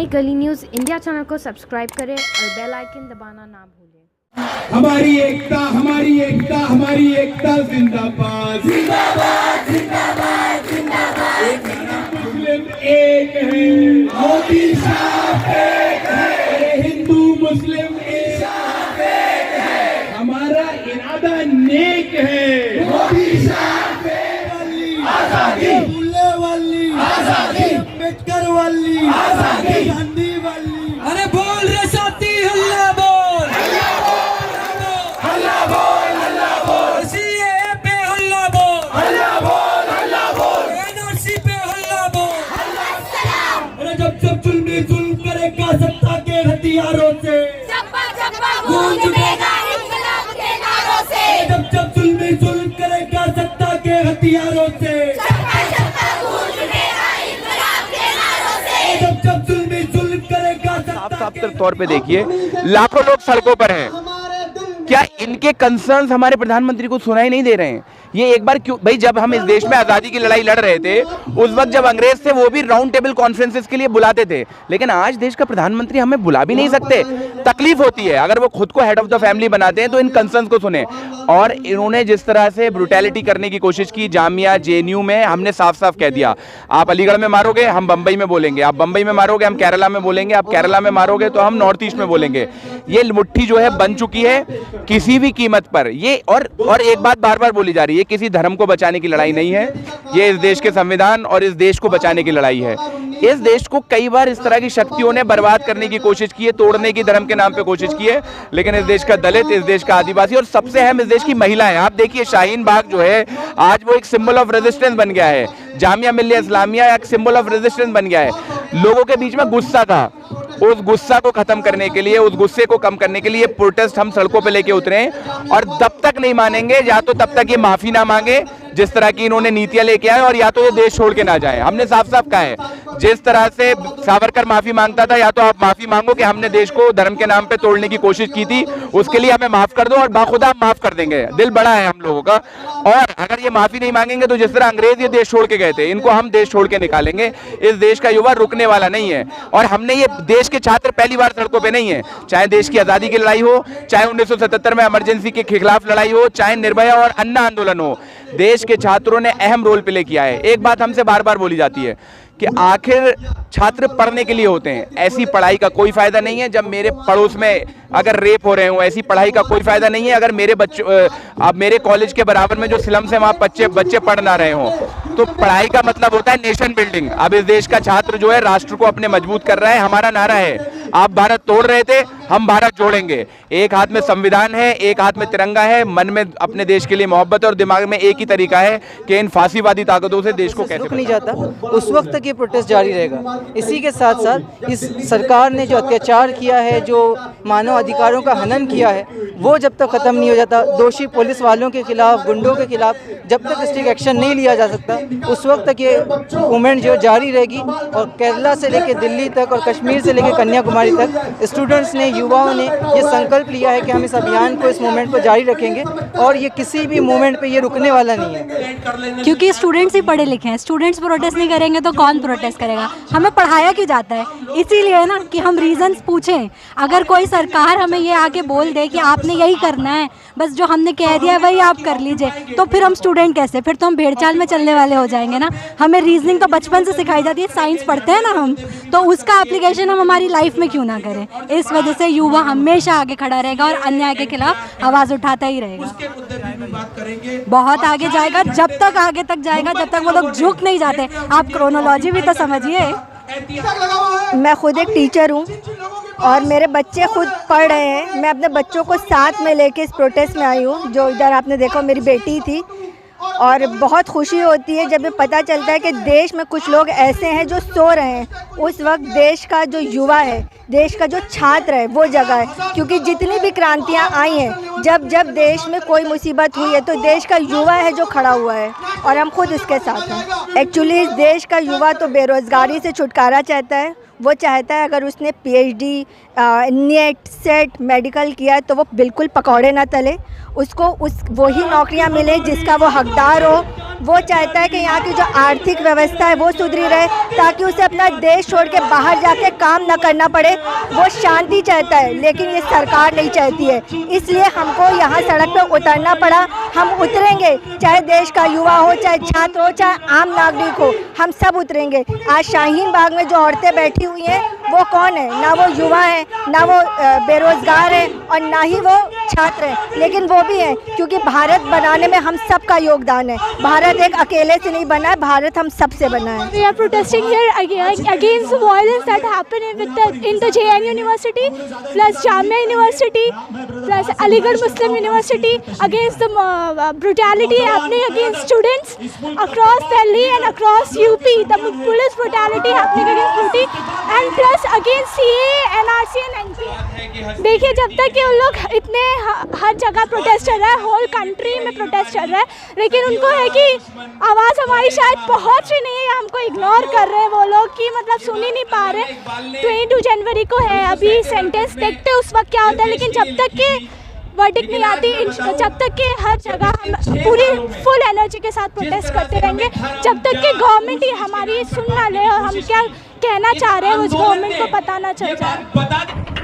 नई गली news India channel को सब्सक्राइब करें और बेल आइकन दबाना ना भूलें। हमारी एकता हमारी एकता हमारी एकता जिंदाबाद जिंदाबाद जिंदाबाद जिंदाबाद। मुस्लिम एक है, मोदी साहब एक है, हिंदू मुस्लिम एक है, हमारा इरादा नेक है। मोदी साहब आजादी, वाली आजादी, अम्बेडकर वाली आजादी, गांधी वाली। अरे बोल रे साथी, हल्ला बोल, हल्ला बोल, हल्ला बोल, सीएए पे हल्ला बोल, हल्ला बोल, हल्ला बोल, एनआरसी पे हल्ला बोल। अरे जब जब जुल्मी जुल्म करेगा सत्ता के हथियारों से, गूंज उठेगा इंकलाब के नारों से। जब जब जुल्मी जुल्म करेगा सत्ता के हथियारों से, गूंज उठेगा इंकलाब के नारों से। जब जब जुल्मी जुल्म करेगा साफ साफ तौर पे देखिए, लाखों लोग सड़कों पर हैं। क्या इनके कंसर्न्स हमारे प्रधानमंत्री को सुनाई नहीं दे रहे हैं? ये एक बार क्यों भाई, जब हम इस देश में आज़ादी की लड़ाई लड़ रहे थे उस वक्त जब अंग्रेज थे वो भी राउंड टेबल कॉन्फ्रेंसेस के लिए बुलाते थे, लेकिन आज देश का प्रधानमंत्री हमें बुला भी नहीं सकते। तकलीफ होती है। अगर वो खुद को हेड ऑफ द फैमिली बनाते हैं तो इन कंसर्न्स को सुने। और इन्होंने जिस तरह से ब्रुटैलिटी करने की कोशिश की जामिया जेएनयू में, हमने साफ साफ कह दिया, आप अलीगढ़ में मारोगे हम बंबई में बोलेंगे, आप बंबई में मारोगे हम केरला में बोलेंगे, आप केरला में मारोगे तो हम नॉर्थ ईस्ट में बोलेंगे। ये मुट्ठी जो है बन चुकी है किसी भी कीमत पर। ये और एक बात बार बार बोली जा रही है, किसी धर्म को बचाने की लड़ाई नहीं है, ये इस देश के संविधान और इस देश को बचाने की लड़ाई है। इस देश को कई बार इस तरह की शक्तियों ने बर्बाद करने की कोशिश की है, तोड़ने की धर्म के नाम पे कोशिश की है, लेकिन इस देश का दलित, इस देश का आदिवासी और सबसे अहम इस देश की महिलाएं, आप देखिए शाहीन बाग जो है आज वो एक सिंबल ऑफ रेजिस्टेंस बन गया है। जामिया मिल्लिया इस्लामिया एक सिंबल ऑफ रेजिस्टेंस बन गया है। लोगों के बीच में गुस्सा था, उस गुस्सा को खत्म करने के लिए, उस गुस्से को कम करने के लिए प्रोटेस्ट हम सड़कों पे लेके उतरे हैं। और तब तक नहीं मानेंगे या तो तब तक ये माफी ना मांगे जिस तरह की इन्होंने नीतियां लेके आए, और या तो ये देश छोड़ के ना जाए। हमने साफ साफ कहा है, जिस तरह से सावरकर माफी मांगता था, या तो आप माफी मांगो कि हमने देश को धर्म के नाम पे तोड़ने की कोशिश की थी, उसके लिए हमें माफ कर दो, और बाखुदा हम माफ कर देंगे, दिल बड़ा है हम लोगों का। और अगर ये माफी नहीं मांगेंगे तो जिस तरह अंग्रेज ये देश छोड़ के गए थे, इनको हम देश छोड़ के निकालेंगे। इस देश का युवा रुकने वाला नहीं है। और हमने ये देश के छात्र पहली बार सड़कों पे नहीं है, चाहे देश की आजादी की लड़ाई हो, चाहे 1977 में इमरजेंसी के खिलाफ लड़ाई हो, चाहे निर्भया और अन्ना आंदोलन हो, देश के छात्रों ने अहम रोल प्ले किया है। एक बात हमसे बार बार बोली जाती है कि आखिर छात्र पढ़ने के लिए होते हैं, ऐसी पढ़ाई का कोई फायदा नहीं है जब मेरे पड़ोस में अगर रेप हो रहे हो, ऐसी पढ़ाई का कोई फायदा नहीं है अगर मेरे बच्चों, अब मेरे कॉलेज के बराबर में जो स्लम्स हैं वहाँ बच्चे पढ़ ना रहे हो। तो पढ़ाई का मतलब होता है नेशन बिल्डिंग। अब इस देश का छात्र जो है राष्ट्र को अपने मजबूत कर रहा है। हमारा नारा है, आप भारत तोड़ रहे थे, हम भारत जोड़ेंगे। एक हाथ में संविधान है, एक हाथ में तिरंगा है, मन में अपने देश के लिए मोहब्बत है और दिमाग में एक ही तरीका है कि इन फांसीवादी ताकतों से देश को कैसे रुक नहीं जाता, उस वक्त तक ये प्रोटेस्ट जारी रहेगा। इसी के साथ साथ इस सरकार ने जो अत्याचार किया है, जो मानव अधिकारों का हनन किया है, वो जब तक ख़त्म नहीं हो जाता, दोषी पुलिस वालों के खिलाफ, गुंडों के खिलाफ जब तक स्ट्रिक्ट एक्शन नहीं लिया जा सकता, उस वक्त तक ये मूवमेंट जो जारी रहेगी। और केरला से लेकर दिल्ली तक और कश्मीर से लेकर कन्याकुमारी तक स्टूडेंट्स ने, युवाओं ने ये संकल्प लिया है कि हम इस अभियान को, इस मूवमेंट को जारी रखेंगे और ये किसी भी मूवमेंट पे ये रुकने वाला नहीं है। क्योंकि स्टूडेंट्स ही पढ़े लिखे हैं, स्टूडेंट्स प्रोटेस्ट नहीं करेंगे तो कौन प्रोटेस्ट करेगा? हमें पढ़ाया क्यों जाता है? इसीलिए ना कि हम रीजंस पूछें। अगर कोई सरकार हमें ये आके बोल दे कि आपने यही करना है, बस जो हमने कह दिया है वही आप कर लीजिए, तो फिर हम स्टूडेंट कैसे? फिर तो हम भेड़चाल में चलने वाले हो जाएंगे ना। हमें रीजनिंग तो बचपन से सिखाई जाती है, साइंस पढ़ते हैं ना हम, तो उसका एप्लीकेशन हम हमारी लाइफ में क्यों ना करें? इस वजह से युवा हमेशा आगे खड़ा रहेगा और अन्याय के खिलाफ आवाज़ उठाता ही रहेगा। बहुत आगे जाएगा, जब तक आगे तक जाएगा जब तक वो लोग झुक नहीं जाते। आप क्रोनोलॉजी भी तो समझिए। मैं खुद एक टीचर हूँ और मेरे बच्चे खुद पढ़ रहे हैं। मैं अपने बच्चों को साथ में लेके इस प्रोटेस्ट में आई हूँ। जो इधर आपने देखा मेरी बेटी थी, और बहुत खुशी होती है जब ये पता चलता है कि देश में कुछ लोग ऐसे हैं जो सो रहे हैं। उस वक्त देश का जो युवा है, देश का जो छात्र है, वो जगह है। क्योंकि जितनी भी क्रांतियाँ आई हैं, जब देश में कोई मुसीबत हुई है तो देश का युवा है जो खड़ा हुआ है, और हम खुद उसके साथ हैं। एक्चुअली इस देश का युवा तो बेरोज़गारी से छुटकारा चाहता है। वो चाहता है अगर उसने पीएचडी, नेट, सेट, मेडिकल किया है तो वो बिल्कुल पकौड़े ना तले, उसको वही नौकरियां मिले जिसका वो हकदार हो, वो चाहता है कि यहाँ की जो आर्थिक व्यवस्था है वो सुधरी रहे, ताकि उसे अपना देश छोड़ के बाहर जाके काम न करना पड़े। वो शांति चाहता है, लेकिन ये सरकार नहीं चाहती है, इसलिए हमको यहाँ सड़क पे उतरना पड़ा। हम उतरेंगे, चाहे देश का युवा हो, चाहे छात्र हो, चाहे आम नागरिक हो, हम सब उतरेंगे। आज शाहीन बाग में जो औरतें बैठी हुई हैं वो कौन है? ना वो युवा है, ना वो बेरोजगार है, और ना ही वो छात्र हैं, लेकिन वो भी हैं, क्योंकि भारत बनाने में हम सब का योगदान है। भारत एक अकेले से नहीं बना है, भारत हम सब से बना है। We are protesting here against the violence that happened in the JN University, plus Jamia University, plus Aligarh Muslim University, against the brutality happening against students across Delhi and across UP, the police brutality happening against beauty, and plus against CAA, NRC and NP। देखिए, जब तक कि उन लोग इतने हर जगह protest चल रहा है, होल कंट्री में प्रोटेस्ट चल रहा है, लेकिन उनको है कि आवाज़ हमारी शायद पहुंच ही नहीं है, हमको इग्नोर कर रहे हैं वो लोग, कि मतलब सुन ही नहीं पा रहे। 22 जनवरी को है अभी सेंटेंस, देखते उस वक्त क्या होता है, लेकिन जब तक कि वर्डिक्ट नहीं आती, जब तक कि हर जगह हम पूरी फुल एनर्जी के साथ प्रोटेस्ट करते रहेंगे, जब तक कि गवर्नमेंट ही हमारी सुन ना ले और हम क्या कहना चाह रहे हैं उस गवर्नमेंट को पता ना चल जाए।